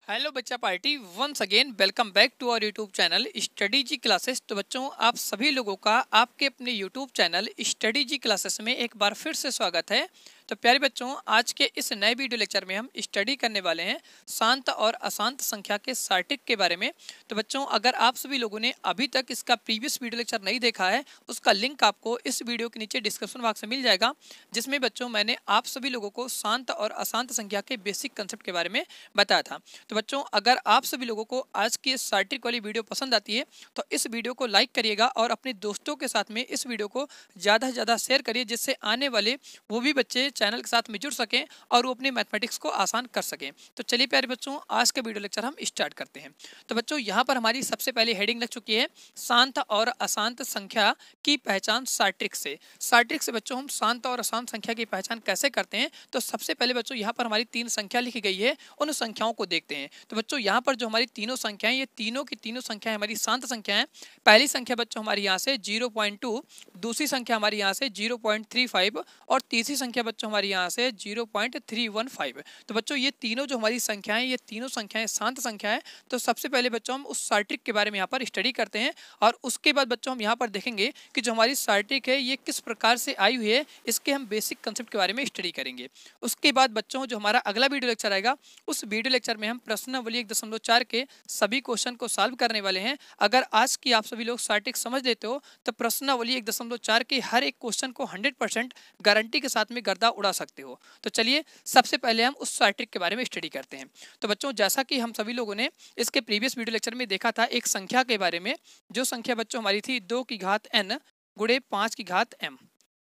Hello बच्चा party, once again welcome back to our YouTube channel study ji classes. तो बच्चों, आप सभी लोगों का आपके अपने YouTube channel study ji classes में एक बार फिर से स्वागत है। तो प्यारे बच्चों, आज के इस नए वीडियो लेक्चर में हम स्टडी करने वाले हैं शांत और अशांत संख्या के सार्टिक के बारे में। तो बच्चों, अगर आप सभी लोगों ने अभी तक इसका प्रीवियस वीडियो लेक्चर नहीं देखा है, उसका लिंक आपको इस वीडियो के नीचे डिस्क्रिप्शन बॉक्स में मिल जाएगा, जिसमें बच्चों मैंने आप सभी लोगों को शांत और अशांत संख्या के बेसिक कंसेप्ट के बारे में बताया था। तो बच्चों, अगर आप सभी लोगों को आज की इस सार्टिक वाली वीडियो पसंद आती है तो इस वीडियो को लाइक करिएगा और अपने दोस्तों के साथ में इस वीडियो को ज़्यादा से ज़्यादा शेयर करिए, जिससे आने वाले वो भी बच्चे चैनल के साथ में जुड़ सकें और वो अपने मैथमेटिक्स को आसान कर सकें। तो चलिए प्यारे बच्चों, आज का वीडियो लेक्चर हम स्टार्ट करते हैं। तो बच्चों, यहाँ पर हमारी सबसे पहले हेडिंग लग चुकी है शांत और अशांत संख्या की पहचान सार्ट्रिक से। सार्ट्रिक से बच्चों हम शांत और अशांत संख्या की पहचान कैसे करते हैं, तो सबसे पहले बच्चों यहाँ पर हमारी 3 संख्या लिखी गई है, उन संख्याओं को देखते हैं। तो बच्चों, यहाँ पर जो हमारी तीनों संख्याएं, ये तीनों की तीनों संख्याएं हमारी शांत संख्या हैं। पहली संख्या बच्चों हमारी यहाँ से 0.2, दूसरी संख्या हमारी यहाँ से 0.35 और तीसरी संख्या बच्चों हमारी यहाँ से 0.315। तो बच्चों, ये तीनों जो हमारी संख्याएं, ये तीनों संख्याएं शांत संख्या है। तो सबसे पहले बच्चों हम उस सार्ट्रिक के बारे में यहाँ पर स्टडी करते हैं और उसके बाद बच्चों हम यहाँ पर देखेंगे कि जो हमारी सार्ट्रिक है ये किस प्रकार से आई हुई है, इसके हम बेसिक कंसेप्ट के बारे में स्टडी करेंगे। उसके बाद बच्चों जो हमारा अगला वीडियो लेक्चर आएगा, उस वीडियो लेक्चर में हम प्रश्नावली 1.4 के सभी क्वेश्चन को सॉल्व करने वाले हैं। अगर आज की आप सभी लोग सार्टिक समझ लेते हो तो प्रश्नावली 1.4 के हर एक क्वेश्चन को 100% गारंटी के साथ में गर्दा उड़ा सकते हो। तो चलिए सबसे पहले हम उस सार्टिक के बारे में स्टडी करते हैं। तो बच्चों, जैसा कि हम सभी लोगों ने इसके प्रीवियस वीडियो लेक्चर में देखा था एक संख्या के बारे में, जो संख्या बच्चों हमारी थी 2 की घात n गुणे 5 की घात m।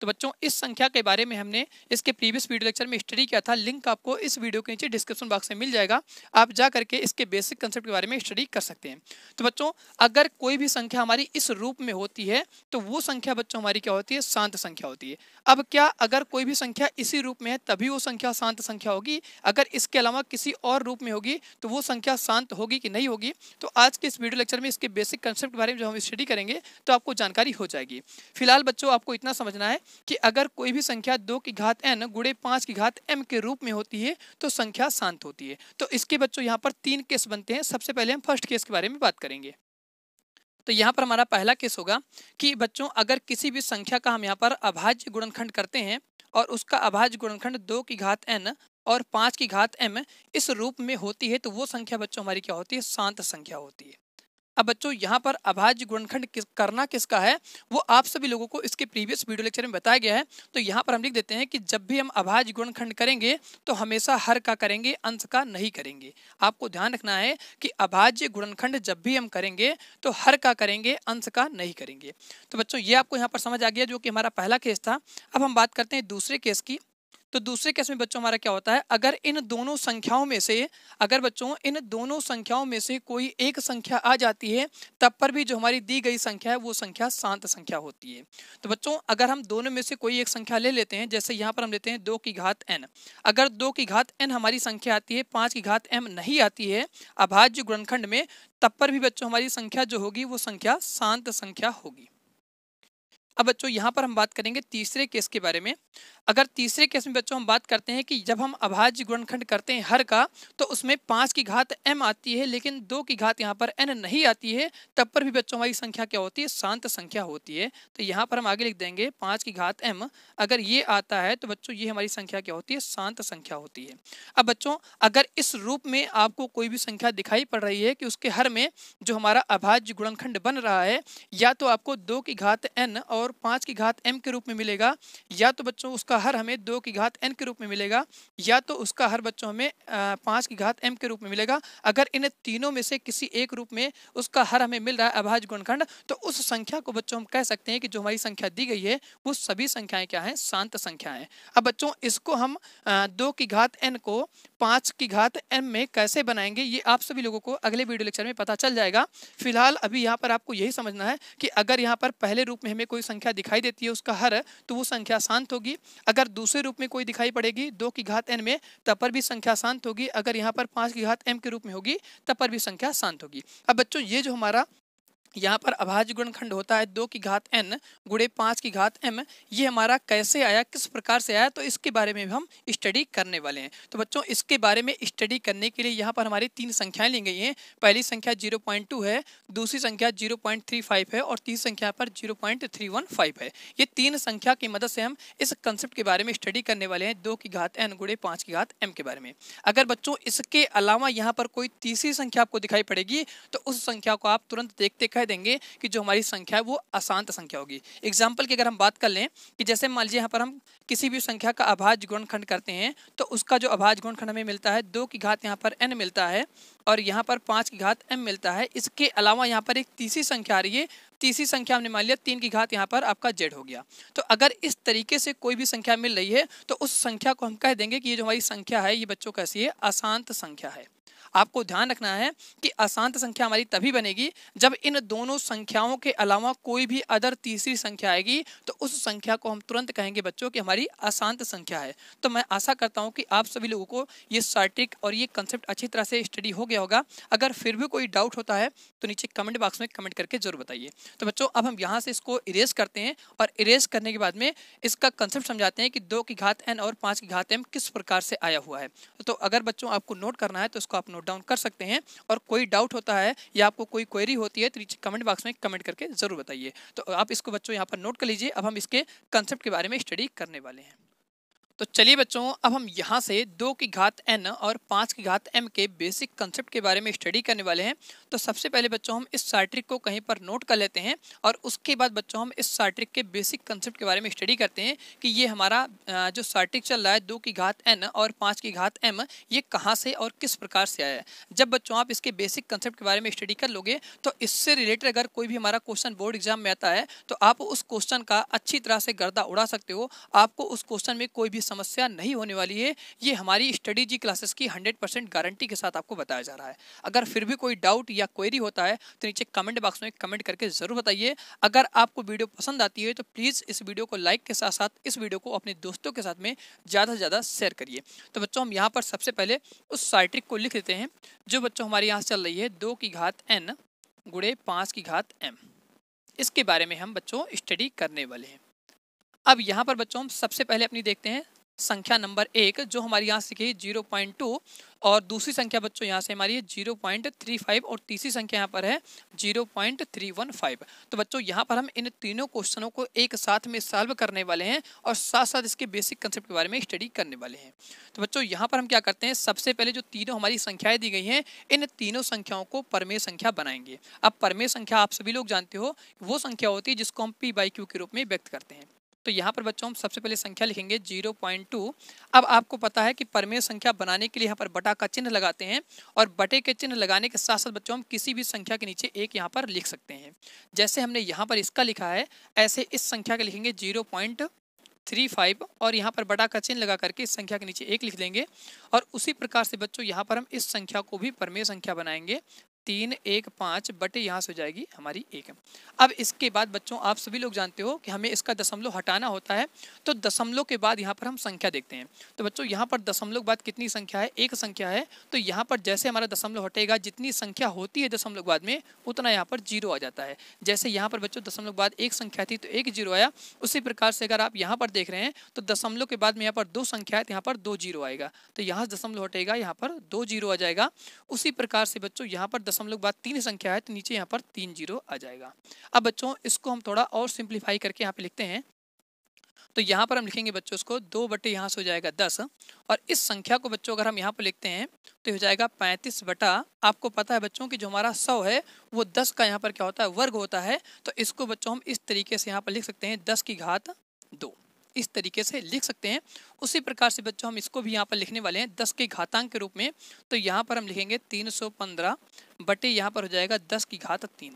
तो बच्चों, इस संख्या के बारे में हमने इसके प्रीवियस वीडियो लेक्चर में स्टडी किया था। लिंक आपको इस वीडियो के नीचे डिस्क्रिप्शन बॉक्स में मिल जाएगा, आप जा करके इसके बेसिक कंसेप्ट के बारे में स्टडी कर सकते हैं। तो बच्चों, अगर कोई भी संख्या हमारी इस रूप में होती है तो वो संख्या बच्चों हमारी क्या होती है, शांत संख्या होती है। अब क्या अगर कोई भी संख्या इसी रूप में है तभी वो संख्या शांत संख्या होगी, अगर इसके अलावा किसी और रूप में होगी तो वो संख्या शांत होगी कि नहीं होगी? तो आज के इस वीडियो लेक्चर में इसके बेसिक कंसेप्ट के बारे में जो हम स्टडी करेंगे तो आपको जानकारी हो जाएगी। फिलहाल बच्चों, आपको इतना समझना है कि अगर कोई भी संख्या 2 की घात n गुणे 5 की घात m के रूप में होती है तो संख्या शांत होती है। तो इसके बच्चों यहाँ पर 3 केस बनते हैं। सबसे पहले हम फर्स्ट केस के बारे में बात करेंगे। तो यहाँ पर हमारा पहला केस होगा कि बच्चों, अगर किसी भी संख्या का हम यहाँ पर अभाज्य गुणनखंड करते हैं और उसका अभाज्य गुणनखंड 2 की घात n और 5 की घात m इस रूप में होती है तो वो संख्या बच्चों हमारी क्या होती है, शांत संख्या होती है। अब बच्चों, यहाँ पर अभाज्य गुणनखंड करना किसका है वो आप सभी लोगों को इसके प्रीवियस वीडियो लेक्चर में बताया गया है। तो यहाँ पर हम लिख देते हैं कि जब भी हम अभाज्य गुणनखंड करेंगे तो हमेशा हर का करेंगे, अंश का नहीं करेंगे। आपको ध्यान रखना है कि अभाज्य गुणनखंड जब भी हम करेंगे तो हर का करेंगे, अंश का नहीं करेंगे। तो बच्चों, ये आपको यहाँ पर समझ आ गया, जो कि हमारा पहला केस था। अब हम बात करते हैं दूसरे केस की। तो दूसरे केस में बच्चों हमारा क्या होता है, अगर इन दोनों संख्याओं में से कोई एक संख्या आ जाती है तब पर भी जो हमारी दी गई संख्या है वो संख्या शांत संख्या होती है। तो बच्चों, अगर हम दोनों में से कोई एक संख्या ले लेते हैं, जैसे यहाँ पर हम लेते हैं 2 की घात n। अगर 2 की घात n हमारी संख्या आती है, 5 की घात m नहीं आती है अभाज्य गुणनखंड में, तब पर भी बच्चों हमारी संख्या जो होगी वो संख्या शांत संख्या होगी। अब बच्चों, यहाँ पर हम बात करेंगे तीसरे केस के बारे में। अगर तीसरे केस में बच्चों हम बात करते हैं कि जब हम अभाज्य गुणनखंड करते हैं हर का तो उसमें 5 की घात m आती है लेकिन 2 की घात यहाँ पर n नहीं आती है, तब पर भी बच्चों हमारी संख्या क्या होती है, शांत संख्या होती है। तो यहाँ पर हम आगे लिख देंगे 5 की घात m, अगर ये आता है तो बच्चों ये हमारी संख्या क्या होती है, शांत संख्या होती है। अब बच्चों, अगर इस रूप में आपको कोई भी संख्या दिखाई पड़ रही है कि उसके हर में जो हमारा अभाज्य गुणनखंड बन रहा है या तो आपको 2 की घात n और 5 की घात m के रूप में मिलेगा, या तो बच्चों उसका हर हमें 2 की घात n के रूप में मिलेगा, या तो उसका हर बच्चों हमें 5 की घात m के रूप में मिलेगा। अगर इन तीनों में से किसी एक रूप में उसका हर हमें मिल रहा है अभाज्य गुणनखंड, तो उस संख्या को बच्चों हम कह सकते हैं कि जो हमारी संख्या दी गई है वो सभी संख्याएं क्या हैं, शांत संख्याएं। अब बच्चों, इसको हम 2 की घात n को 5 की घात m में कैसे बनाएंगे ये आप सभी लोगों को अगले वीडियो लेक्चर में पता चल जाएगा। फिलहाल अभी यहाँ पर आपको यही समझना है कि अगर यहाँ पर पहले रूप में हमें कोई संख्या दिखाई देती है उसका हर, तो वो संख्या शांत होगी। अगर दूसरे रूप में कोई दिखाई पड़ेगी 2 की घात n में, तब पर भी संख्या शांत होगी। अगर यहाँ पर 5 की घात m के रूप में होगी तब पर भी संख्या शांत होगी। अब बच्चों, ये जो हमारा यहाँ पर अभाज्य गुणनखंड होता है 2 की घात n गुणे 5 की घात m। ये हमारा कैसे आया, किस प्रकार से आया, तो इसके बारे में भी हम स्टडी करने वाले हैं। तो बच्चों इसके बारे में स्टडी करने के लिए यहाँ पर हमारी 3 संख्याएं ली गई हैं। पहली संख्या 0.2 है, दूसरी संख्या 0.35 है और तीसरी संख्या पर 0.315 है। ये 3 संख्या की मदद से हम इस कंसेप्ट के बारे में स्टडी करने वाले हैं 2 की घात n गुणे 5 की घात m के बारे में। अगर बच्चों इसके अलावा यहाँ पर कोई तीसरी संख्या आपको दिखाई पड़ेगी तो उस संख्या को आप तुरंत देखते कह देंगे कि जो हमारी संख्या है वो अशांत संख्या होगी। एग्जाम्पल की अगर हम बात कर लें कि जैसे मान लीजिए यहाँ पर हम किसी भी संख्या का अभाज्य गुणनखंड करते हैं तो उसका जो अभाज्य गुणनखंड हमें मिलता है 2 की घात यहाँ पर n मिलता है और यहाँ पर 5 की घात m मिलता है। इसके अलावा यहाँ पर एक तीसरी संख्या आ रही है, तीसरी संख्या हमने मान लिया 3 की घात यहाँ पर आपका z हो गया। तो अगर इस तरीके से कोई भी संख्या मिल रही है तो उस संख्या को हम कह देंगे कि ये जो हमारी संख्या है ये बच्चों कैसी है, अशांत संख्या है। आपको ध्यान रखना है कि अशांत संख्या हमारी तभी बनेगी जब इन दोनों संख्याओं के अलावा कोई भी अदर तीसरी संख्या आएगी तो उस संख्या को हम तुरंत कहेंगे बच्चों कि हमारी अशांत संख्या है। तो मैं आशा करता हूं कि आप सभी लोगों को ये सार्टिक और ये कंसेप्ट अच्छी तरह से स्टडी हो गया होगा। अगर फिर भी कोई डाउट होता है तो नीचे कमेंट बॉक्स में कमेंट करके जरूर बताइए। तो बच्चों अब हम यहाँ से इसको इरेज करते हैं और इरेज करने के बाद में इसका कंसेप्ट समझाते हैं कि 2 की घात n और 5 की घात m किस प्रकार से आया हुआ है। तो अगर बच्चों आपको नोट करना है तो इसको आप नोट डाउन कर सकते हैं और कोई डाउट होता है या आपको कोई क्वेरी होती है तो नीचे कमेंट बॉक्स में कमेंट करके जरूर बताइए। तो आप इसको बच्चों यहाँ पर नोट कर लीजिए। अब हम इसके कंसेप्ट के बारे में स्टडी करने वाले हैं। तो चलिए बच्चों अब हम यहाँ से 2 की घात n और 5 की घात m के बेसिक कंसेप्ट के बारे में स्टडी करने वाले हैं। तो सबसे पहले बच्चों हम इस सार्ट्रिक को कहीं पर नोट कर लेते हैं और उसके बाद बच्चों हम इस सार्ट्रिक के बेसिक कंसेप्ट के बारे में स्टडी करते हैं कि ये हमारा जो सार्ट्रिक चल रहा है 2 की घात n और 5 की घात m ये कहाँ से और किस प्रकार से आया है। जब बच्चों आप इसके बेसिक कंसेप्ट के बारे में स्टडी कर लोगे तो इससे रिलेटेड अगर कोई भी हमारा क्वेश्चन बोर्ड एग्जाम में आता है तो आप उस क्वेश्चन का अच्छी तरह से गर्दा उड़ा सकते हो। आपको उस क्वेश्चन में कोई भी समस्या नहीं होने वाली है। ये हमारी स्टडी जी क्लासेस की 100% गारंटी के साथ आपको बताया जा रहा है। अगर फिर भी कोई डाउट या क्वेरी होता है तो नीचे कमेंट बॉक्स में कमेंट करके जरूर बताइए। अगर आपको वीडियो पसंद आती है तो प्लीज़ इस वीडियो को लाइक के साथ साथ इस वीडियो को अपने दोस्तों के साथ में ज़्यादा से ज़्यादा शेयर करिए। तो बच्चों हम यहाँ पर सबसे पहले उस सार्ट्रिक को लिख देते हैं जो बच्चों हमारे यहाँ चल रही है 2 की घात n गुणे 5 की घात m। इसके बारे में हम बच्चों स्टडी करने वाले हैं। अब यहाँ पर बच्चों हम सबसे पहले अपनी देखते हैं संख्या नंबर 1 जो हमारी यहाँ से है 0.2 और दूसरी संख्या बच्चों यहाँ से हमारी है 0.35 और तीसरी संख्या यहाँ पर है 0.315। तो बच्चों यहाँ पर हम इन तीनों क्वेश्चनों को एक साथ में सॉल्व करने वाले हैं और साथ साथ इसके बेसिक कंसेप्ट के बारे में स्टडी करने वाले हैं। तो बच्चों यहाँ पर हम क्या करते हैं, सबसे पहले जो तीनों हमारी संख्याएं दी गई हैं इन तीनों संख्याओं को परमेय संख्या बनाएंगे। अब परमेय संख्या आप सभी लोग जानते हो वो संख्या होती है जिसको हम p/q के रूप में व्यक्त करते हैं। तो यहाँ पर बच्चों हम सबसे पहले संख्या लिखेंगे 0.2। अब आपको पता है कि परमेय संख्या बनाने के लिए यहाँ पर बटा का चिन्ह लगाते हैं और बटे के चिन्ह लगाने के साथ साथ बच्चों हम किसी भी संख्या के नीचे एक यहाँ पर लिख सकते हैं। जैसे हमने यहाँ पर इसका लिखा है ऐसे इस संख्या के लिखेंगे 0.35 और यहाँ पर बटा का चिन्ह लगा करके इस संख्या के नीचे एक लिख देंगे। और उसी प्रकार से बच्चों यहाँ पर हम इस संख्या को भी परमेय संख्या बनाएंगे 315 बटे यहाँ से हो जाएगी हमारी 1। अब इसके बाद बच्चों आप सभी लोग जानते हो कि हमें इसका दशमलव हटाना होता है तो दशमलव के बाद यहाँ पर हम संख्या देखते हैं। तो बच्चों यहाँ पर दशमलव के बाद कितनी संख्या है, एक संख्या है। तो यहाँ पर जैसे हमारा दशमलव हटेगा जितनी संख्या होती है दशमलव के बाद में उतना यहाँ पर 0 आ जाता है। जैसे यहाँ पर बच्चों दशमलव के बाद एक संख्या थी तो एक 0 आया। उसी प्रकार से अगर आप यहाँ पर देख रहे हैं तो दशमलव के बाद में यहाँ पर 2 संख्या है तो यहाँ पर 2 0 आएगा। तो यहाँ दशमलव हटेगा यहाँ पर 2 0 आ जाएगा। उसी प्रकार से बच्चों यहाँ पर दशमलव के बाद 3 संख्या है तो नीचे यहाँ पर 3 0 आ जाएगा। अब बच्चों इसको हम थोड़ा और सिंप्लीफाई करके यहाँ पे लिखते हैं। तो यहाँ पर हम लिखेंगे बच्चों इसको 2 बटे यहाँ से हो जाएगा 10 और इस संख्या को बच्चों अगर हम यहाँ पर लिखते हैं तो हो जाएगा 35 बटा, आपको पता है बच्चों कि जो हमारा 100 है वो 10 का यहाँ पर क्या होता है, वर्ग होता है। तो इसको बच्चों हम इस तरीके से यहाँ पर लिख सकते हैं 10 की घात 2, इस तरीके से लिख सकते हैं। उसी प्रकार से बच्चों हम इसको भी यहाँ पर लिखने वाले हैं 10 के घातांक के रूप में। तो यहाँ पर हम लिखेंगे 315 बटे यहाँ पर हो जाएगा 10 की घात 3।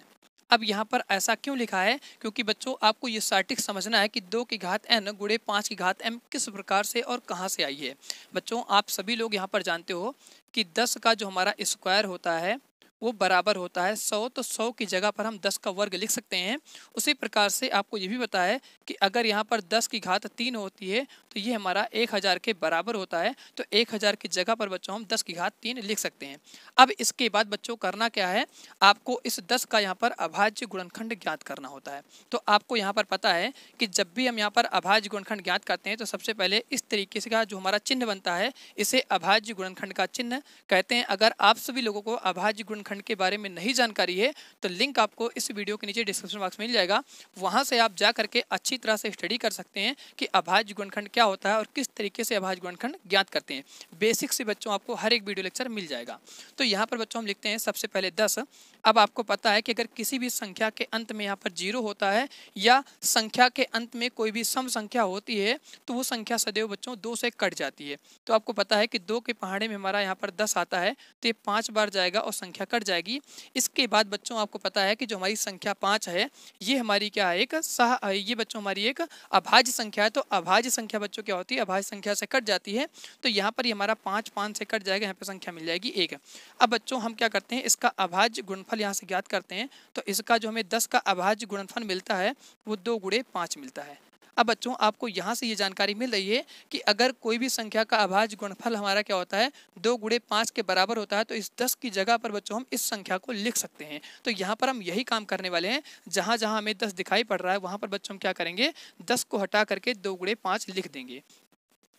अब यहाँ पर ऐसा क्यों लिखा है, क्योंकि बच्चों आपको ये सार्टिक समझना है कि 2 की घात n गुणे 5 की घात m किस प्रकार से और कहाँ से आई है। बच्चों आप सभी लोग यहाँ पर जानते हो कि 10 का जो हमारा स्क्वायर होता है वो बराबर होता है 100, तो 100 की जगह पर हम 10 का वर्ग लिख सकते हैं। उसी प्रकार से आपको ये भी पता है कि अगर यहाँ पर 10 की घात 3 होती है तो ये हमारा 1000 के बराबर होता है। तो 1000 की जगह पर बच्चों हम 10 की घात 3 लिख सकते हैं। अब इसके बाद बच्चों करना क्या है, आपको इस 10 का यहाँ पर अभाज्य गुणनखंड ज्ञात करना होता है। तो आपको यहाँ पर पता है कि जब भी हम यहाँ पर अभाज्य गुणनखंड ज्ञात करते हैं तो सबसे पहले इस तरीके से का जो हमारा चिन्ह बनता है इसे अभाज्य गुणनखंड का चिन्ह कहते हैं। अगर आप सभी लोगों को अभाज्य गुणनखंड के बारे में नहीं जानकारी है तो लिंक आपको इस वीडियो के नीचे डिस्क्रिप्शन बॉक्स में मिल जाएगा, वहां से आप जा करके अच्छी तरह से स्टडी कर सकते हैं कि अभाज्य गुणनखंड क्या होता है और किस तरीके से अभाज्य गुणनखंड ज्ञात करते हैं। बेसिक से बच्चों आपको हर एक वीडियो लेक्चर मिल जाएगा। तो यहाँ पर बच्चों हम लिखते हैं सबसे पहले 10। अब आपको पता है कि अगर किसी भी संख्या के अंत में यहाँ पर 0 होता है या संख्या के अंत में कोई भी सम संख्या होती है तो वो संख्या सदैव बच्चों 2 से कट जाती है। तो आपको पता है कि 2 के पहाड़े में हमारा यहाँ पर 10 आता है तो ये 5 बार जाएगा और संख्या कट जाएगी। इसके बाद बच्चों आपको पता है कि जो हमारी संख्या 5 है ये हमारी क्या है, ये बच्चों हमारी एक अभाज्य संख्या है। तो अभाज्य संख्या बच्चों क्या होती है, अभाज्य संख्या से कट जाती है। तो यहाँ पर ये हमारा 5 से कट जाएगा, यहाँ पे संख्या मिल जाएगी 1। अब बच्चों हम क्या करते हैं, इसका अभाज्य गुणनफल यहाँ से ज्ञात करते हैं। तो इसका जो हमें 10 का अभाज्य गुणनफल मिलता है वो 2 गुणे 5 मिलता है। अब बच्चों आपको यहाँ से ये जानकारी मिल रही है कि अगर कोई भी संख्या का अभाज्य गुणनफल हमारा क्या होता है 2 गुणे 5 के बराबर होता है तो इस 10 की जगह पर बच्चों हम इस संख्या को लिख सकते हैं। तो यहाँ पर हम यही काम करने वाले हैं, जहाँ जहाँ हमें 10 दिखाई पड़ रहा है वहाँ पर बच्चों हम क्या करेंगे, 10 को हटा करके 2 गुणे 5 लिख देंगे।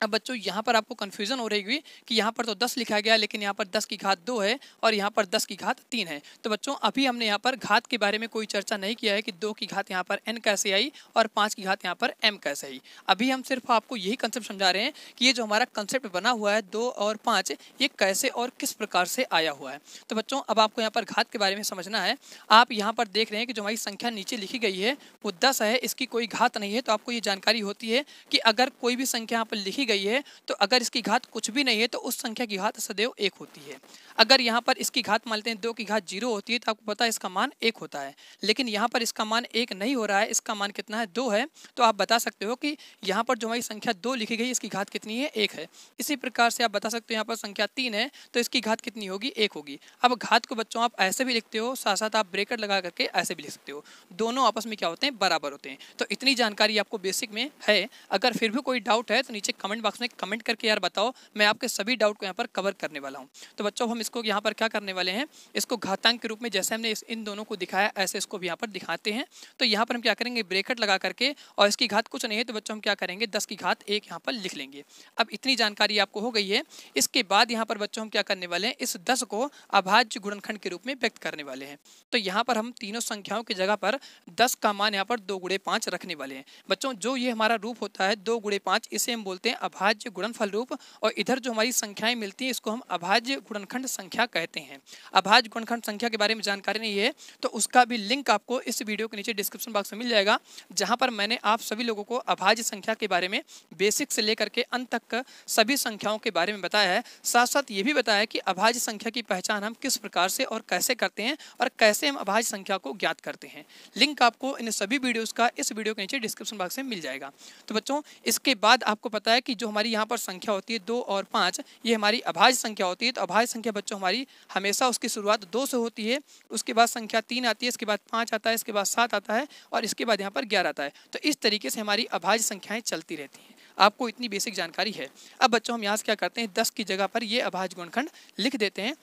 अब बच्चों यहाँ पर आपको कन्फ्यूजन हो रही होगी कि यहाँ पर तो 10 लिखा गया लेकिन यहाँ पर 10 की घात 2 है और यहाँ पर 10 की घात 3 है। तो बच्चों अभी हमने यहाँ पर घात के बारे में कोई चर्चा नहीं किया है कि 2 की घात यहाँ पर n कैसे आई और 5 की घात यहाँ पर m कैसे आई। अभी हम सिर्फ आपको यही कंसेप्ट समझा रहे हैं कि ये जो हमारा कंसेप्ट बना हुआ है 2 और 5 ये कैसे और किस प्रकार से आया हुआ है। तो बच्चों अब आपको यहाँ पर घात के बारे में समझना है। आप यहाँ पर देख रहे हैं कि जो हमारी संख्या नीचे लिखी गई है वो 10 है, इसकी कोई घात नहीं है। तो आपको ये जानकारी होती है कि अगर कोई भी संख्या यहाँ पर लिखी गई है तो अगर इसकी घात कुछ भी नहीं है तो उस संख्या की घात सदैव 1 होती है। अगर यहाँ पर इसकी घात मान लेते हैं 2 की घात 0 होती है तो आपको पता है इसका मान 1 होता है। लेकिन यहाँ पर इसका मान 1 नहीं हो रहा है, इसका मान कितना है 2 है। तो आप बता सकते हो कि यहाँ पर जो हमारी संख्या 2 लिखी गई इसकी घात कितनी है, 1 है। इसी प्रकार से आप बता सकते हो यहाँ पर संख्या 3 है तो इसकी घात कितनी होगी, 1 होगी। अब घात को बच्चों आप ऐसे भी लिखते हो, साथ साथ आप ब्रेकेट लगा करके ऐसे भी लिख सकते हो, दोनों आपस में क्या होते हैं, बराबर होते हैं। तो इतनी जानकारी आपको बेसिक में है। अगर फिर भी कोई डाउट है तो नीचे कमेंट बॉक्स में कमेंट करके यार बताओ, मैं आपके सभी डाउट को यहाँ पर कवर करने वाला हूँ। तो बच्चों हम इसको यहाँ पर क्या करने वाले हैं, इसको घातांक के रूप में जैसे हमने इन दोनों को दिखाया ऐसे इसको भी यहाँ पर दिखाते हैं। तो यहाँ पर हम क्या करेंगे, ब्रेकेट लगा करके, और इसकी घात कुछ नहीं है तो बच्चों हम क्या करेंगे 10 की घात 1 यहाँ पर लिख लेंगे। अब इतनी जानकारी आपको हो गई है। इसके बाद यहाँ पर बच्चों हम क्या करने वाले हैं, इस 10 को अभाज्य गुणनखंड के रूप में व्यक्त करने वाले हैं। तो यहाँ पर हम तीनों संख्याओं की जगह पर 10 का मान यहाँ पर 2 गुणे 5 रखने वाले हैं। बच्चों जो ये हमारा रूप होता है 2 गुणे 5, इसे हम बोलते हैं अभाज्य गुणनफल रूप। और इधर जो हमारी संख्याएं मिलती हैं इसको हम अभाज्य गुणनखंड संख्या कहते हैं। अभाज्य गुणनखंड संख्या के बारे में जानकारी नहीं है तो उसका भी लिंक आपको इस वीडियो के नीचे डिस्क्रिप्शन बॉक्स में मिल जाएगा, जहां पर मैंने आप सभी लोगों को अभाज्य संख्या के बारे में बेसिक से लेकर के अंत तक सभी संख्याओं के बारे में बताया है। साथ साथ ये भी बताया कि अभाज्य संख्या की पहचान हम किस प्रकार से और कैसे करते हैं और कैसे हम अभाज्य संख्या को ज्ञात करते हैं। लिंक आपको इन सभी वीडियोस का इस वीडियो के नीचे डिस्क्रिप्शन बॉक्स में मिल जाएगा। तो बच्चों इसके बाद आपको पता है कि जो हमारी यहाँ पर संख्या होती है 2 और 5, ये हमारी अभाज्य संख्या होती है। तो अभाज्य संख्या बच्चों हमारी हमेशा उसकी शुरुआत 2 से होती है, उसके बाद संख्या 3 आती है, इसके बाद 5 आता है, इसके बाद 7 आता है और इसके बाद यहाँ पर 11 आता है। तो इस तरीके से हमारी अभाज्य संख्याएं चलती रहती हैं। आपको इतनी बेसिक जानकारी है। अब बच्चों हम यहाँ से क्या करते हैं, 10 की जगह पर ये अभाज्य गुणनखंड लिख देते हैं।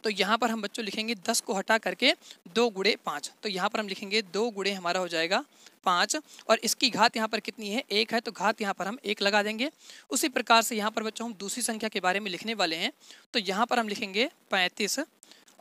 तो यहाँ पर हम बच्चों लिखेंगे 10 को हटा करके 2 गुणे 5। तो यहाँ पर हम लिखेंगे 2 गुणे हमारा हो जाएगा 5 और इसकी घात यहाँ पर कितनी है, 1 है। तो घात यहाँ पर हम 1 लगा देंगे। उसी प्रकार से यहाँ पर बच्चों हम दूसरी संख्या के बारे में लिखने वाले हैं। तो यहाँ पर हम लिखेंगे 35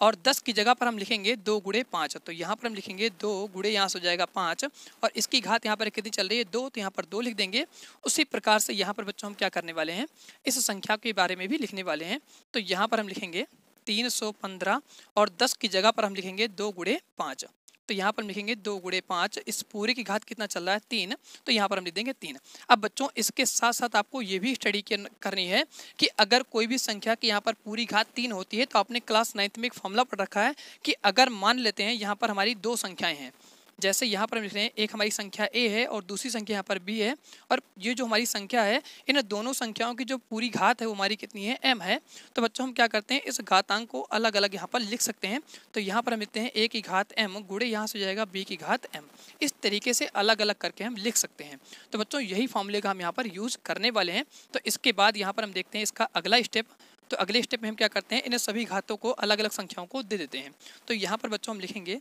और 10 की जगह पर हम लिखेंगे 2 गुणे 5। तो यहाँ पर हम लिखेंगे 2 गुणे, यहाँ से हो जाएगा 5 और इसकी घात यहाँ पर कितनी चल रही है, 2, तो यहाँ पर 2 लिख देंगे। उसी प्रकार से यहाँ पर बच्चों हम क्या करने वाले हैं, इस संख्या के बारे में भी लिखने वाले हैं। तो यहाँ पर हम लिखेंगे 315 और 10 की जगह पर हम लिखेंगे 2 गुणे 5। तो यहाँ पर हम लिखेंगे 2 गुणे 5, इस पूरे की घात कितना चल रहा है, 3। तो यहाँ पर हम लिख देंगे 3। अब बच्चों इसके साथ साथ आपको ये भी स्टडी करनी है कि अगर कोई भी संख्या की यहाँ पर पूरी घात 3 होती है तो आपने क्लास 9th में एक फॉर्मूला पढ़ रखा है कि अगर मान लेते हैं यहाँ पर हमारी 2 संख्याएं हैं जैसे यहाँ पर हम लिख रहे हैं एक हमारी संख्या a है और दूसरी संख्या यहाँ पर b है, और ये जो हमारी संख्या है इन दोनों संख्याओं की जो पूरी घात है वो हमारी कितनी है, m है। तो बच्चों हम क्या करते हैं, इस घातांक को अलग अलग यहाँ पर लिख सकते हैं। तो यहाँ पर हम लिखते हैं a की घात m गुणे यहाँ से हो जाएगा b की घात m। इस तरीके से अलग अलग करके हम लिख सकते हैं। तो बच्चों यही फॉर्मूले का हम यहाँ पर यूज करने वाले हैं। तो इसके बाद यहाँ पर हम देखते हैं इसका अगला स्टेप। तो अगले स्टेप में हम क्या करते हैं, इन सभी घातों को अलग अलग संख्याओं को दे देते हैं। तो यहाँ पर बच्चों हम लिखेंगे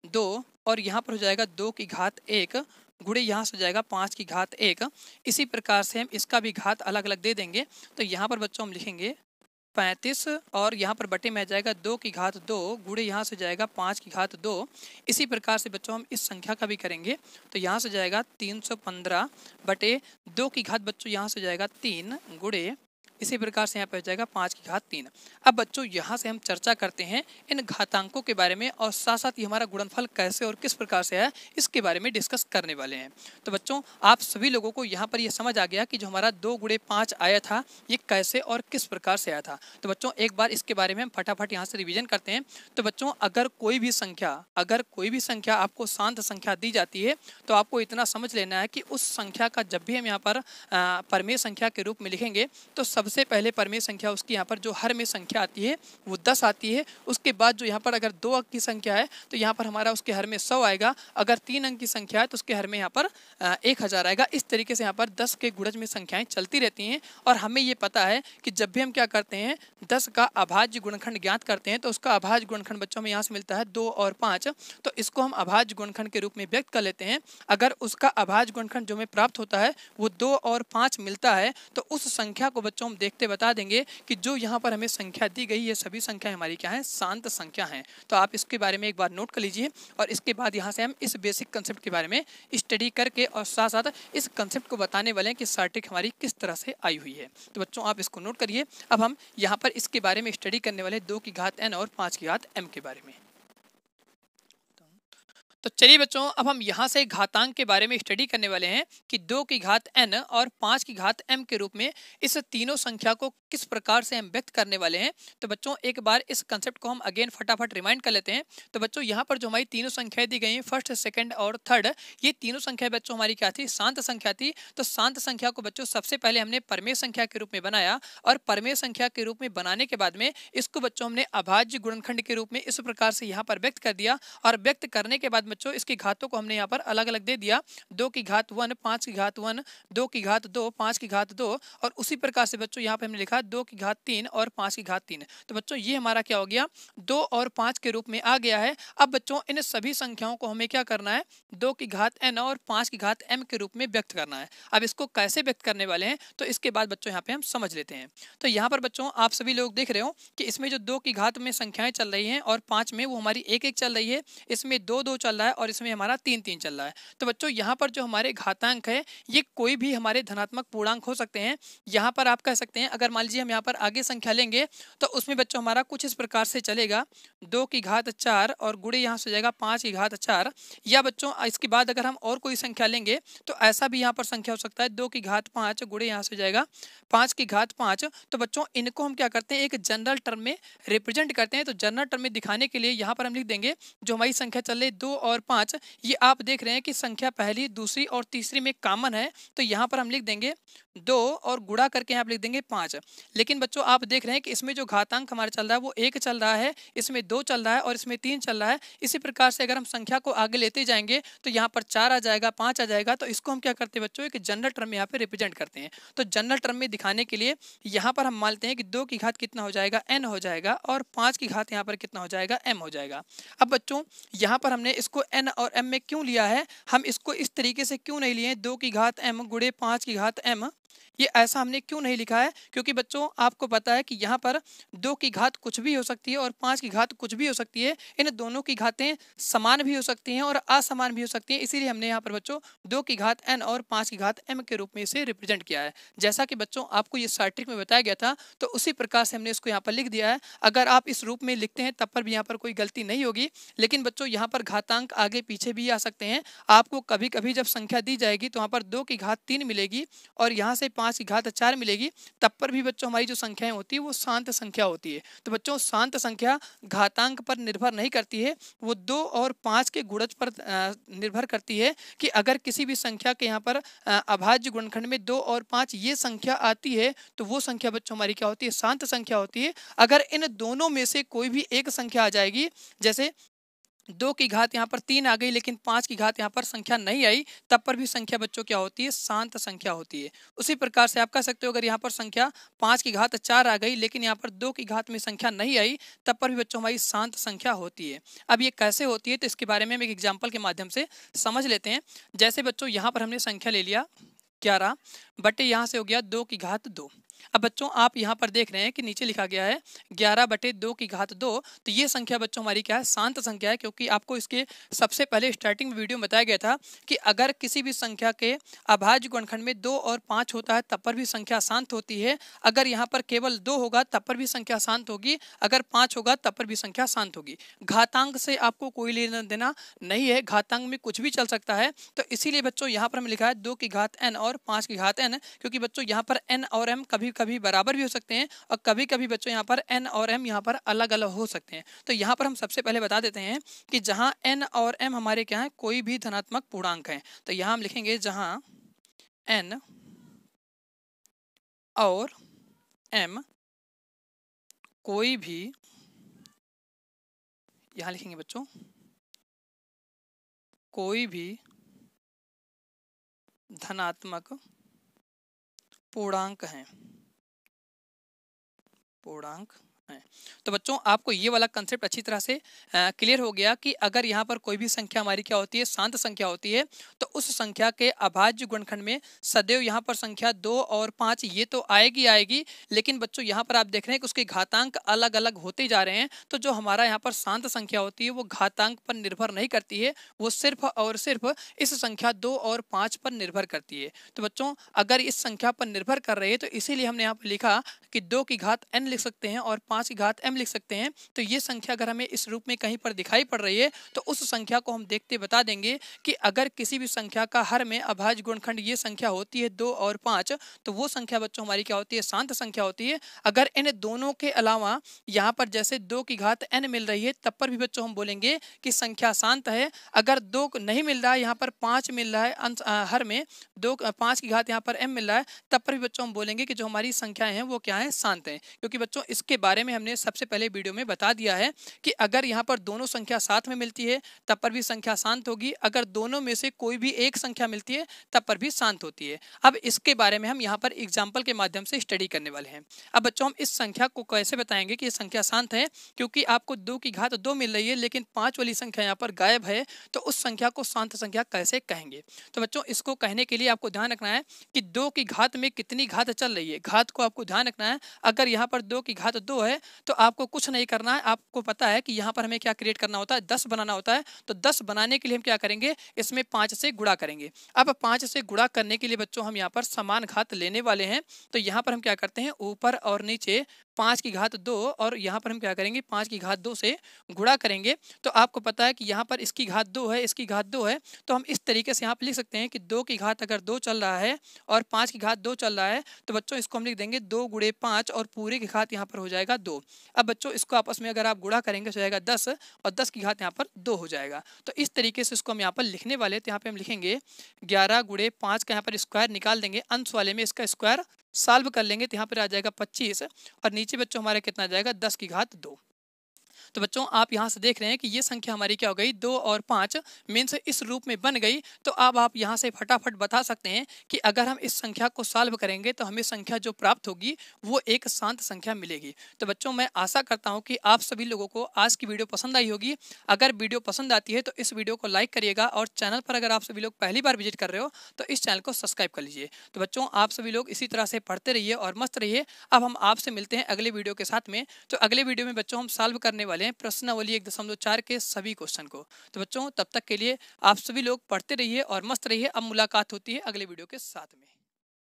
2 और यहाँ पर हो जाएगा 2 की घात 1 गुणे यहाँ से हो जाएगा 5 की घात 1। इसी प्रकार से हम इसका भी घात अलग अलग दे देंगे। तो यहाँ पर बच्चों हम लिखेंगे 35 और यहाँ पर बटे में आ जाएगा 2 की घात 2 गुणे यहाँ से जाएगा 5 की घात 2। इसी प्रकार से बच्चों हम इस संख्या का भी करेंगे। तो यहाँ से जाएगा 315 बटे 2 की घात बच्चों यहाँ से जाएगा 3 गुणे इसी प्रकार से यहाँ पर जाएगा 5 की घात 3। अब बच्चों यहाँ से हम चर्चा करते हैं इन घातांकों के बारे में, और साथ साथ ही हमारा गुणनफल कैसे और किस प्रकार से है इसके बारे में डिस्कस करने वाले हैं। तो बच्चों आप सभी लोगों को यहाँ पर ये समझ आ गया कि जो हमारा 2 गुणे 5 आया था ये कैसे और किस प्रकार से आया था। तो बच्चों एक बार इसके बारे में हम फटाफट यहाँ से रिविजन करते हैं। तो बच्चों अगर कोई भी संख्या आपको शांत संख्या दी जाती है तो आपको इतना समझ लेना है कि उस संख्या का जब भी हम यहाँ पर परमेय संख्या के रूप में लिखेंगे तो सबसे पहले परमेय संख्या उसकी यहाँ पर जो हर में संख्या आती है वो 10 आती है। उसके बाद जो यहाँ पर अगर 2 अंक की संख्या है तो यहाँ पर हमारा उसके हर में 100 आएगा। अगर 3 अंक की संख्या है तो उसके हर में यहाँ पर 1000 आएगा। इस तरीके से यहाँ पर 10 के गुणज में संख्याएं चलती रहती हैं। और हमें ये पता है कि जब भी हम क्या करते हैं 10 का अभाज्य गुणनखंड ज्ञात करते हैं तो उसका अभाज्य गुणनखंड बच्चों में यहाँ से मिलता है 2 और 5। तो इसको हम अभाज्य गुणनखंड के रूप में व्यक्त कर लेते हैं। अगर उसका अभाज्य गुणनखंड जो हमें प्राप्त होता है वो 2 और 5 मिलता है तो उस संख्या को बच्चों हम देखते बता देंगे कि जो यहाँ पर हमें संख्या दी गई ये सभी संख्या हमारी क्या है, शांत संख्या हैं। तो आप इसके बारे में एक बार नोट कर लीजिए और इसके बाद यहाँ से हम इस बेसिक कंसेप्ट के बारे में स्टडी करके और साथ साथ इस कंसेप्ट को बताने वाले हैं कि शार्ट हमारी किस तरह से आई हुई है। तो बच्चों आप इसको नोट करिए। अब हम यहाँ पर इसके बारे में स्टडी करने वाले 2 की घात n और 5 की घात m के बारे में। तो चलिए बच्चों अब हम यहाँ से घातांक के बारे में स्टडी करने वाले हैं कि 2 की घात n और 5 की घात m के रूप में इस तीनों संख्या को किस प्रकार से हम व्यक्त करने वाले हैं। तो बच्चों एक बार इस कंसेप्ट को हम अगेन फटाफट रिमाइंड कर लेते हैं। तो बच्चों यहाँ पर जो हमारी तीनों संख्याएं दी गई हैं फर्स्ट, सेकंड और थर्ड, ये तीनों संख्या बच्चों हमारी क्या थी, शांत संख्या थी। तो शांत संख्या को बच्चों सबसे पहले हमने परमेय संख्या के रूप में बनाया और परमेय संख्या के रूप में बनाने के बाद में इसको बच्चों हमने अभाज्य गुणनखंड के रूप में इस प्रकार से यहाँ पर व्यक्त कर दिया। और व्यक्त करने के बाद बच्चों इसकी घातों को हमने यहाँ पर अलग अलग दे दिया, 2 की घात 1, 5 की घात 1, 2 की घात 2, 5 की घात 2, और उसी प्रकार से बच्चों यहाँ पे हमने लिखा 2 की घात 3 और 5 की घात 3। तो बच्चों ये हमारा क्या हो गया, 2 और 5 के रूप में आ गया है। अब बच्चों इन सभी संख्याओं को हमें क्या करना है, 2 की घात n और 5 की घात m के रूप में व्यक्त करना है। अब इसको कैसे व्यक्त करने वाले हैं तो इसके बाद बच्चों यहाँ पे हम समझ लेते हैं। तो यहाँ पर बच्चों आप सभी लोग देख रहे हो कि इसमें जो 2 की घात में संख्याएं चल रही हैं और 5 में वो हमारी 1 1 चल रही है, इसमें 2 2 चल रहा है और इसमें हमारा 3 3 चल रहा है। तो बच्चों यहाँ पर जो हमारे घातांक है ये कोई भी हमारे धनात्मक पूर्णांक हो सकते हैं। यहाँ पर आप कह सकते हैं अगर मान लीजिए हम यहाँ पर आगे संख्या लेंगे तो उसमें बच्चों हमारा कुछ इस प्रकार से चलेगा, 2 की घात 4 और गुणे यहाँ से जाएगा 5 की घात 4। या बच्चों इसके बाद अगर हम और कोई संख्या लेंगे तो ऐसा भी यहाँ पर संख्या हो सकता है, 2 की घात 5 गुणे यहाँ से जाएगा 5 की घात 5। तो बच्चों इनको हम क्या करते हैं, एक जनरल टर्म में रिप्रेजेंट करते हैं। तो जनरल टर्म में दिखाने के लिए यहाँ पर हम लिख देंगे जो हमारी संख्या चल रही 2 और 5, ये आप देख रहे हैं कि संख्या पहली, दूसरी और तीसरी में कॉमन है। तो यहाँ पर हम लिख देंगे 2 और गुणा करके यहाँ पर लिख देंगे 5। लेकिन बच्चों आप देख रहे हैं कि इसमें जो घातांक हमारा चल रहा है वो 1 चल रहा है, इसमें 2 चल रहा है और इसमें 3 चल रहा है। इसी प्रकार से अगर हम संख्या को आगे लेते जाएंगे तो यहाँ पर 4 आ जाएगा, 5 आ जाएगा। तो इसको हम क्या करते हैं बच्चों, एक जनरल टर्म में यहाँ पे रिप्रेजेंट करते हैं। तो जनरल टर्म में दिखाने के लिए यहाँ पर हम मानते हैं कि 2 की घात कितना हो जाएगा, n हो जाएगा, और 5 की घात यहाँ पर कितना हो जाएगा, m हो जाएगा। अब बच्चों यहाँ पर हमने इसको n और m में क्यों लिया है, हम इसको इस तरीके से क्यों नहीं लिए 2 की घात m गुणे 5 की घात m, ये ऐसा हमने क्यों नहीं लिखा है, क्योंकि बच्चों आपको पता है कि यहाँ पर 2 की घात कुछ भी हो सकती है और 5 की घात कुछ भी हो सकती है। इन दोनों की घातें समान भी हो सकती हैं और असमान भी हो सकती हैं। इसीलिए हमने यहाँ पर बच्चों 2 की घात n और 5 की घात m के रूप में इसे रिप्रेजेंट किया है। जैसा कि बच्चों आपको ये शार्ट ट्रिक में बताया गया था तो उसी प्रकार से हमने इसको यहाँ पर लिख दिया है। अगर आप इस रूप में लिखते हैं तब पर भी यहाँ पर कोई गलती नहीं होगी। लेकिन बच्चों यहाँ पर घातांक आगे पीछे भी आ सकते हैं। आपको कभी कभी जब संख्या दी जाएगी तो वहाँ पर 2 की घात 3 मिलेगी और यहाँ से 5 की घात 4 मिलेगी तब पर भी बच्चों हमारी जो संख्याएं होती है वो शांत संख्या होती है। तो बच्चों शांत संख्या घातांक पर निर्भर नहीं करती है, वो 2 और 5 के गुणज पर निर्भर करती है कि अगर किसी भी संख्या के यहाँ पर अभाज्य गुणनखंड में 2 और 5 ये संख्या आती है तो वो संख्या बच्चों हमारी क्या होती है, शांत संख्या होती है। अगर इन दोनों में से कोई भी एक संख्या आ जाएगी, जैसे 2 की घात यहाँ पर 3 आ गई लेकिन 5 की घात यहाँ पर संख्या नहीं आई, तब पर भी संख्या बच्चों क्या होती है, शांत संख्या होती है। उसी प्रकार से आप कह सकते हो अगर यहाँ पर संख्या 5 की घात 4 आ गई लेकिन यहाँ पर 2 की घात में संख्या नहीं आई, तब पर भी बच्चों हमारी शांत संख्या होती है। अब ये कैसे होती है तो इसके बारे में हम एक एग्जाम्पल के माध्यम से समझ लेते हैं। जैसे बच्चों यहाँ पर हमने संख्या ले लिया 11 बटे यहाँ से हो गया 2 की घात 2। अब बच्चों आप यहाँ पर देख रहे हैं कि नीचे लिखा गया है 11 बटे 2 की घात 2, तो ये संख्या बच्चों हमारी क्या है, शांत संख्या है। क्योंकि आपको इसके सबसे पहले स्टार्टिंग वीडियो में बताया गया था कि अगर किसी भी संख्या के अभाज्य गुणनखंड में 2 और 5 होता है तब पर भी संख्या शांत होती है। अगर यहाँ पर केवल 2 होगा तब पर भी संख्या शांत होगी, अगर 5 होगा तब पर भी संख्या शांत होगी। घातांक से आपको कोई लेना देना नहीं है, घातांक में कुछ भी चल सकता है। तो इसीलिए बच्चों यहाँ पर हमें लिखा है 2 की घात n और 5 की घात n, क्योंकि बच्चों यहाँ पर n और m कभी कभी बराबर भी हो सकते हैं और कभी कभी बच्चों यहाँ पर n और m यहाँ पर अलग अलग हो सकते हैं। तो यहाँ पर हम सबसे पहले बता देते हैं कि जहाँ n और m हमारे क्या है, कोई भी धनात्मक पूर्णांक है, तो यहाँ हम लिखेंगे जहाँ n और m कोई भी, यहाँ लिखेंगे बच्चों कोई भी धनात्मक पूर्णांक है, पूर्णांक है। तो बच्चों आपको ये वाला कंसेप्ट अच्छी तरह से क्लियर हो गया कि अगर यहाँ पर कोई भी संख्या हमारी क्या होती है, शांत संख्या होती है, तो उस संख्या के अभाज्य गुणनखंड में सदैव यहाँ पर संख्या 2 और 5 ये तो आएगी आएगी, लेकिन बच्चों यहाँ पर आप देख रहे हैं कि उसके घातांक अलग अलग होते जा रहे हैं। तो जो हमारा यहाँ पर शांत संख्या होती है वो घातांक पर निर्भर नहीं करती है, वो सिर्फ और सिर्फ इस संख्या 2 और 5 पर निर्भर करती है। तो बच्चों अगर इस संख्या पर निर्भर कर रही है तो इसीलिए हमने यहाँ पर लिखा कि 2 की घात n लिख सकते हैं और 5 की घात m लिख सकते हैं। तो ये संख्या अगर हमें इस रूप में कहीं पर दिखाई पड़ रही है तो उस संख्या को हम देखते बता देंगे कि अगर किसी भी संख्या का हर में अभाज्य गुणनखंड ये संख्या होती है 2 और 5, तो वो संख्या बच्चों हमारी क्या होती है, शांत संख्या होती है। अगर इन दोनों के अलावा यहाँ पर जैसे 2 की घात n मिल रही है तब पर भी बच्चों हम बोलेंगे कि संख्या शांत है। अगर 2 नहीं मिल रहा है, यहाँ पर 5 मिल रहा है हर में 5 की घात यहाँ पर m मिल रहा है, तब पर भी बच्चों हम बोलेंगे कि जो हमारी संख्याएं हैं वो क्या है, शांत है। क्योंकि बच्चों इसके बारे में हमने सबसे पहले वीडियो में बता दिया है कि अगर यहाँ पर दोनों संख्या साथ में मिलती है तब पर भी संख्या शांत होगी, अगर दोनों में से कोई भी एक संख्या मिलती है तब पर भी शांत होती है। अब इसके बारे में हम यहाँ पर एग्जाम्पल के माध्यम से स्टडी करने वाले हैं। अब बच्चों हम इस संख्या को कैसे बताएंगे कि ये संख्या शांत है, क्योंकि आपको 2 की घात 2 मिल रही है लेकिन 5 वाली संख्या यहाँ पर गायब है, तो उस संख्या को शांत संख्या कैसे कहेंगे। तो बच्चों इसको कहने के लिए आपको ध्यान रखना है कि 2 की घात में कितनी घात चल रही है, घात को आपको ध्यान रखना है। अगर यहाँ पर 2 की घात 2 है तो आपको कुछ नहीं करना है, आपको पता है कि यहाँ पर हमें क्या क्रिएट करना होता है, 10 बनाना होता है। तो 10 बनाने के लिए हम क्या करेंगे, इसमें 5 से गुणा करेंगे। अब 5 से गुणा करने के लिए बच्चों हम यहाँ पर समान घात लेने वाले हैं। तो यहाँ पर हम क्या करते हैं, ऊपर और नीचे 5 की घात 2 और यहाँ पर हम क्या करेंगे, 5 की घात 2 से गुणा करेंगे। तो आपको पता है कि यहाँ पर इसकी घात 2 है, इसकी घात 2 है, तो हम इस तरीके से यहाँ पर लिख सकते हैं कि 2 की घात अगर 2 चल रहा है और 5 की घात 2 चल रहा है तो बच्चों इसको हम लिख देंगे 2 गुणे 5 और पूरे की घात यहाँ पर हो जाएगा 2। अब बच्चों इसको आपस में अगर आप गुणा करेंगे तो जाएगा 10 और 10 की घात यहाँ पर 2 हो जाएगा। तो इस तरीके से इसको हम यहाँ पर लिखने वाले, तो यहाँ पे हम लिखेंगे 11 गुणे 5 का यहाँ पर स्क्वायर निकाल देंगे, अंश वाले में इसका स्क्वायर सॉल्व कर लेंगे तो यहाँ पर आ जाएगा 25 और नीचे बच्चों हमारा कितना आ जाएगा 10 की घात 2। तो बच्चों आप यहाँ से देख रहे हैं कि ये संख्या हमारी क्या हो गई, 2 और 5 मीन्स इस रूप में बन गई। तो अब आप यहाँ से फटाफट बता सकते हैं कि अगर हम इस संख्या को सॉल्व करेंगे तो हमें संख्या जो प्राप्त होगी वो एक शांत संख्या मिलेगी। तो बच्चों मैं आशा करता हूँ कि आप सभी लोगों को आज की वीडियो पसंद आई होगी। अगर वीडियो पसंद आती है तो इस वीडियो को लाइक करिएगा और चैनल पर अगर आप सभी लोग पहली बार विजिट कर रहे हो तो इस चैनल को सब्सक्राइब कर लीजिए। तो बच्चों आप सभी लोग इसी तरह से पढ़ते रहिए और मस्त रहिए। अब हम आपसे मिलते हैं अगले वीडियो के साथ में। तो अगले वीडियो में बच्चों हम सॉल्व करने वाले हैं प्रश्नावली 1.4 के सभी क्वेश्चन को। तो बच्चों तब तक के लिए आप सभी लोग पढ़ते रहिए और मस्त रहिए। अब मुलाकात होती है अगले वीडियो के साथ में।